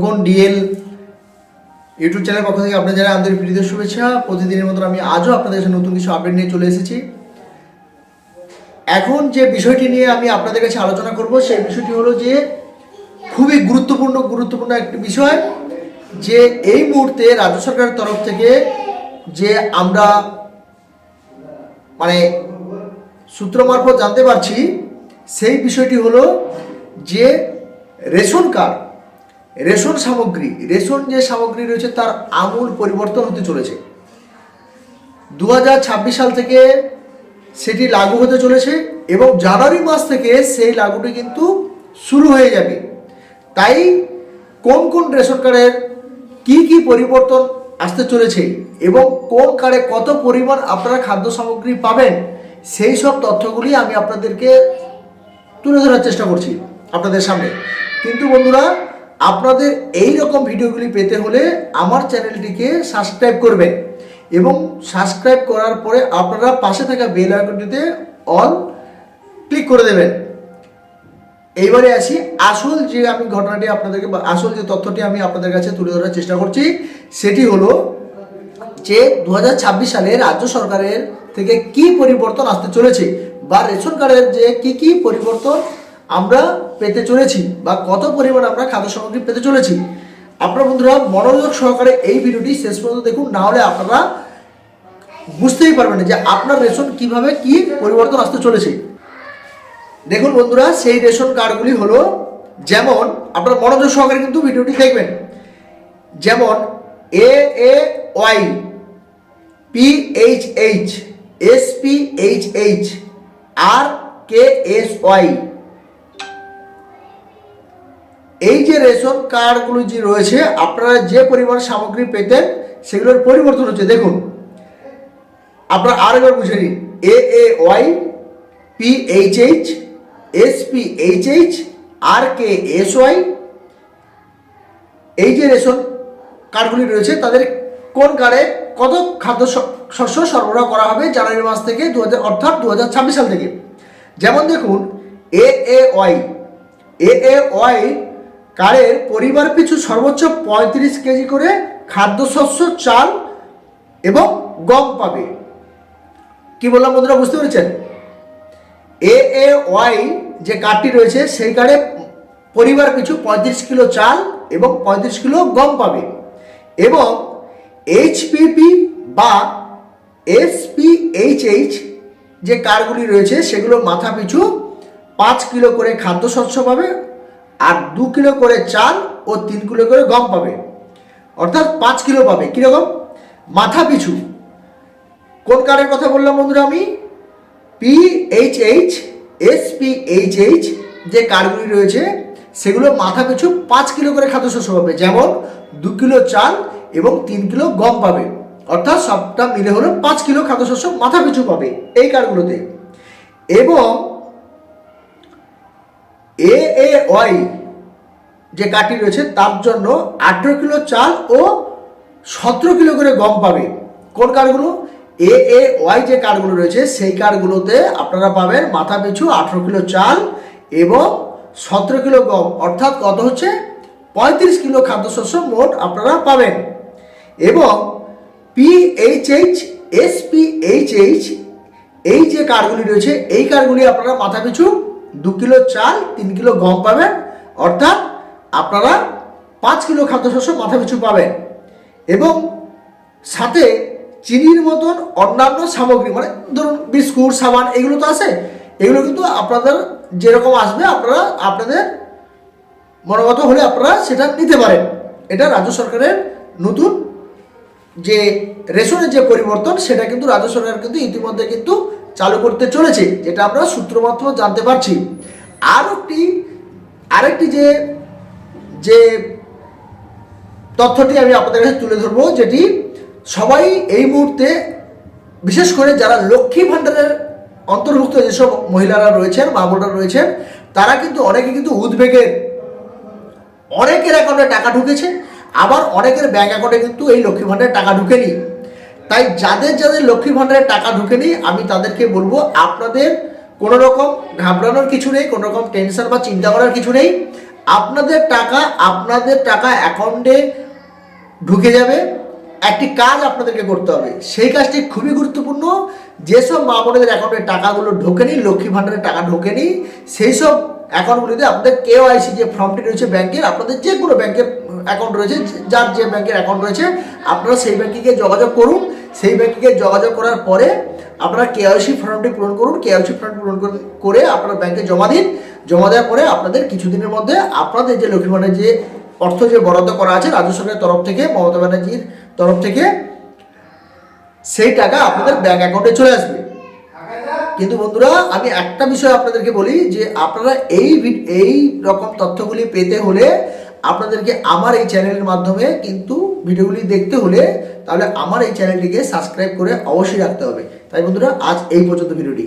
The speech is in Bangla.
শোভন ডিএল ইউটিউব চ্যানেলের পক্ষ থেকে আপনাদের যারা আন্তরিক প্রীতি শুভেচ্ছা। প্রতিদিনের মতন আমি আজও আপনাদের কাছে নতুন কিছু আপডেট নিয়ে চলে এসেছি। এখন যে বিষয়টি নিয়ে আমি আপনাদের কাছে আলোচনা করব সেই বিষয়টি হলো যে খুবই গুরুত্বপূর্ণ একটি বিষয়, যে এই মুহূর্তে রাজ্য সরকারের তরফ থেকে যে আমরা সূত্র মারফত জানতে পারছি সেই বিষয়টি হলো যে রেশন কার্ড, রেশন যে সামগ্রী রয়েছে তার আমূল পরিবর্তন হতে চলেছে। 2026 সাল থেকে সেটি লাগু হতে চলেছে এবং জানুয়ারি মাস থেকে সেই লাগুটি কিন্তু শুরু হয়ে যাবে। তাই কোন রেশন কার্ডের কি পরিবর্তন আসতে চলেছে এবং কোন কার্ডে কত পরিমাণ আপনারা খাদ্য সামগ্রী পাবেন, সেই সব তথ্যগুলি আমি আপনাদেরকে তুলে ধরার চেষ্টা করছি আপনাদের সামনে। কিন্তু বন্ধুরা, আপনাদের এই রকম ভিডিওগুলি পেতে হলে আমার চ্যানেলটিকে সাবস্ক্রাইব করবেন এবং সাবস্ক্রাইব করার পরে আপনারা পাশে থাকা বেল আইকনটিতে অল ক্লিক করে দেবেন। এইবারে আসি আসল যে আমি ঘটনাটি আপনাদেরকে আসল যে তথ্যটি আমি আপনাদের কাছে তুলে ধরার চেষ্টা করছি, সেটি হলো যে 2026 সালে রাজ্য সরকারের থেকে কি পরিবর্তন আসতে চলেছে বা রেশন কার্ডের যে কি পরিবর্তন আমরা পেতে চলেছি বা কত পরিমাণ আমরা খাদ্য সামগ্রী পেতে চলেছি। আপনারা বন্ধুরা মনোযোগ সহকারে এই ভিডিওটি শেষ পর্যন্ত দেখুন, না হলে আপনারা বুঝতেই পারবেন না যে আপনার রেশন কিভাবে কি পরিবর্তন আসতে চলেছে। দেখুন বন্ধুরা, সেই রেশন কার্ডগুলি হলো, যেমন আপনারা মনোযোগ সহকারে কিন্তু ভিডিওটি দেখবেন, যেমন AAY, PHH, SPHH, RKSY। এই যে রেশন কার্ডগুলো যে রয়েছে, আপনারা যে পরিমাণ সামগ্রী পেতেন সেগুলোর পরিবর্তন হচ্ছে। দেখুন, আপনারা আরেকবার বুঝে নিন, AAY, PHH, SPHH, RKSY। এই যে রেশন কার্ডগুলি রয়েছে তাদের কোন কার্ডে কত খাদ্য শস্য সরবরাহ করা হবে জানুয়ারি মাস থেকে অর্থাৎ 2026 সাল থেকে। যেমন দেখুন, AAY কার্ডের পরিবার পিছু সর্বোচ্চ 35 কেজি করে খাদ্যশস্য, চাল এবং গম পাবে। কি বললাম বন্ধুরা, বুঝতে পেরেছেন? AAY যে কার্ডটি রয়েছে সেই কার্ডে পরিবার পিছু 35 কিলো চাল এবং 35 কিলো গম পাবে। এবং HPP বা SPHH যে কার্ডগুলি রয়েছে সেগুলো মাথা পিছু 5 কিলো করে খাদ্যশস্য পাবে, আর 2 কিলো করে চাল ও 3 কিলো করে গম পাবে, অর্থাৎ 5 কিলো পাবে। কীরকম মাথা পিছু? কোন কার্ডের কথা বললাম বন্ধুরা আমি? PHH, SPHH যে কার্ডগুলি রয়েছে সেগুলো মাথা পিছু 5 কিলো করে খাদ্যশস্য পাবে, যেমন 2 কিলো চাল এবং 3 কিলো গম পাবে, অর্থাৎ সবটা মিলে হলো 5 কিলো খাদ্যশস্য মাথা পিছু পাবে এই কার্ডগুলোতে। এবং AAY যে কার্ডটি রয়েছে তার জন্য 18 কিলো চাল ও 17 কিলো করে গম পাবে। কোন কার্ডগুলো? AAY যে কার্ডগুলো রয়েছে সেই কার্ডগুলোতে আপনারা পাবেন মাথা পিছু 18 কিলো চাল এবং 17 কিলো গম, অর্থাৎ কত হচ্ছে 35 কিলো খাদ্যশস্য মোট আপনারা পাবেন। এবং PHH, SPHH এই যে কার্ডগুলি রয়েছে এই কার্ডগুলি আপনারা মাথা পিছু 2 কিলো চাল, 3 কিলো গম পাবেন, অর্থাৎ আপনারা 5 কিলো খাদ্যশস্য মাথা পিছু পাবেন। এবং সাথে চিনির মতন অন্যান্য সামগ্রী, ধরুন বিস্কুট, সাবান, এগুলো তো আছে, এগুলো কিন্তু আপনাদের যেরকম আসবে আপনারা আপনাদের মনোগত হলে আপনারা সেটা নিতে পারেন। এটা রাজ্য সরকারের নতুন যে রেশনের যে পরিবর্তন সেটা কিন্তু রাজ্য সরকার কিন্তু ইতিমধ্যে কিন্তু চালু করতে চলেছে, যেটা আমরা সূত্র মারফত জানতে পারছি। আরেকটি যে তথ্যটি আমি আপনাদের কাছে তুলে ধরবো, যেটি সবাই এই মুহূর্তে, বিশেষ করে যারা লক্ষ্মী ভাণ্ডারের অন্তর্ভুক্ত যেসব মহিলারা রয়েছেন, মা বোনরা রয়েছেন, তারা কিন্তু অনেকে কিন্তু উদ্বেগের, অনেকের অ্যাকাউন্টে টাকা ঢুকেছে, আবার অনেকের ব্যাঙ্ক অ্যাকাউন্টে কিন্তু এই লক্ষ্মী ভাণ্ডারের টাকা ঢুকেনি। তাই যাদের লক্ষ্মী ভাণ্ডারের টাকা ঢুকেনি আমি তাদেরকে বলবো, আপনাদের কোনো রকম ঘাবড়ানোর কিছু নেই, কোনো রকম টেনশন বা চিন্তা করার কিছু নেই। আপনাদের টাকা অ্যাকাউন্টে ঢুকে যাবে। একটি কাজ আপনাদেরকে করতে হবে, সেই কাজটি খুবই গুরুত্বপূর্ণ। যেসব মা বোনেদের অ্যাকাউন্টে টাকাগুলো ঢোকেনি, লক্ষ্মী ভাণ্ডারের টাকা ঢোকেনি, সেই সব অ্যাকাউন্টগুলিতে আপনাদের কেওআইসি যে ফর্মটি রয়েছে ব্যাংকের, আপনাদের যে কোনো ব্যাংকের অ্যাকাউন্ট রয়েছে, যার যে ব্যাংকের অ্যাকাউন্ট রয়েছে, আপনারা সেই ব্যাংকে যোগাযোগ করুন। সেই ব্যাংকে যোগাযোগ করার পরে আপনারা কেওআইসি ফর্মটি পূরণ করুন। কেওআইসি ফর্মটি পূরণ করে আপনারা ব্যাংকে জমা দিন। জমা দেওয়ার পরে আপনাদের কিছুদিনের মধ্যে আপনাদের যে লক্ষ্মী ভাণ্ডারের যে অর্থ যে বরাদ্দ করা আছে রাজ্য সরকারের তরফ থেকে, মমতা ব্যানার্জির তরফ থেকে, সেই টাকা আপনাদের ব্যাংক অ্যাকাউন্টে চলে আসবে। কিন্তু বন্ধুরা, আমি একটা বিষয় আপনাদেরকে বলি যে আপনারা এই রকম তথ্যগুলি পেতে হলে আপনাদেরকে আমার এই চ্যানেলের মাধ্যমে কিন্তু ভিডিওগুলি দেখতে হলে তাহলে আমার এই চ্যানেলটিকে সাবস্ক্রাইব করে অবশ্যই রাখতে হবে। তাই বন্ধুরা, আজ এই পর্যন্ত ভিডিওটি।